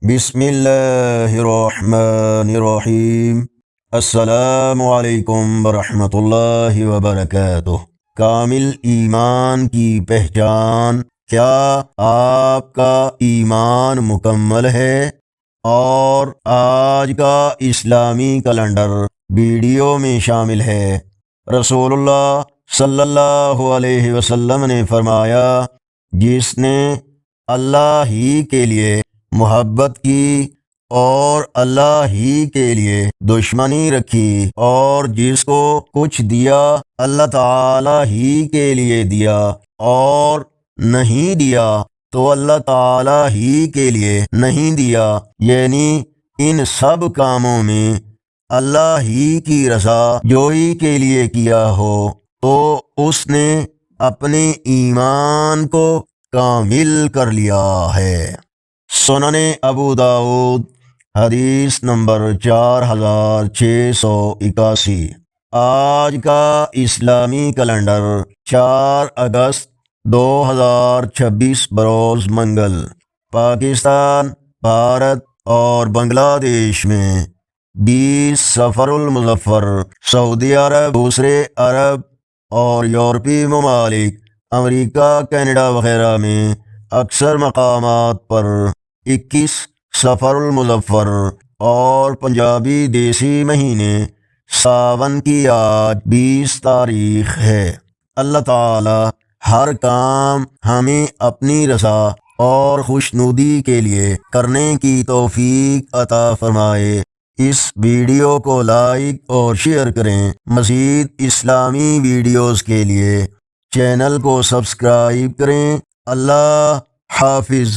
بسم اللہ الرحمن الرحیم۔ السلام علیکم ورحمۃ اللہ وبرکاتہ۔ کامل ایمان کی پہچان۔ کیا آپ کا ایمان مکمل ہے؟ اور آج کا اسلامی کیلنڈر ویڈیو میں شامل ہے۔ رسول اللہ صلی اللہ علیہ وسلم نے فرمایا، جس نے اللہ ہی کے لیے محبت کی اور اللہ ہی کے لیے دشمنی رکھی، اور جس کو کچھ دیا اللہ تعالی ہی کے لیے دیا، اور نہیں دیا تو اللہ تعالی ہی کے لیے نہیں دیا، یعنی ان سب کاموں میں اللہ ہی کی رضا جوئی کے لیے کیا ہو تو اس نے اپنے ایمان کو کامل کر لیا ہے۔ سنن ابو داؤد حدیث نمبر 4681۔ آج کا اسلامی کیلنڈر 4 اگست 2026 بروز منگل۔ پاکستان، بھارت اور بنگلہ دیش میں 20 صفر المظفر، سعودی عرب، دوسرے عرب اور یورپی ممالک، امریکہ، کینیڈا وغیرہ میں اکثر مقامات پر 21 صفر المظفر اور پنجابی دیسی مہینے ساون کی آج 20 تاریخ ہے۔ اللہ تعالی ہر کام ہمیں اپنی رضا اور خوشنودی کے لیے کرنے کی توفیق عطا فرمائے۔ اس ویڈیو کو لائک اور شیئر کریں۔ مزید اسلامی ویڈیوز کے لیے چینل کو سبسکرائب کریں۔ اللہ حافظ۔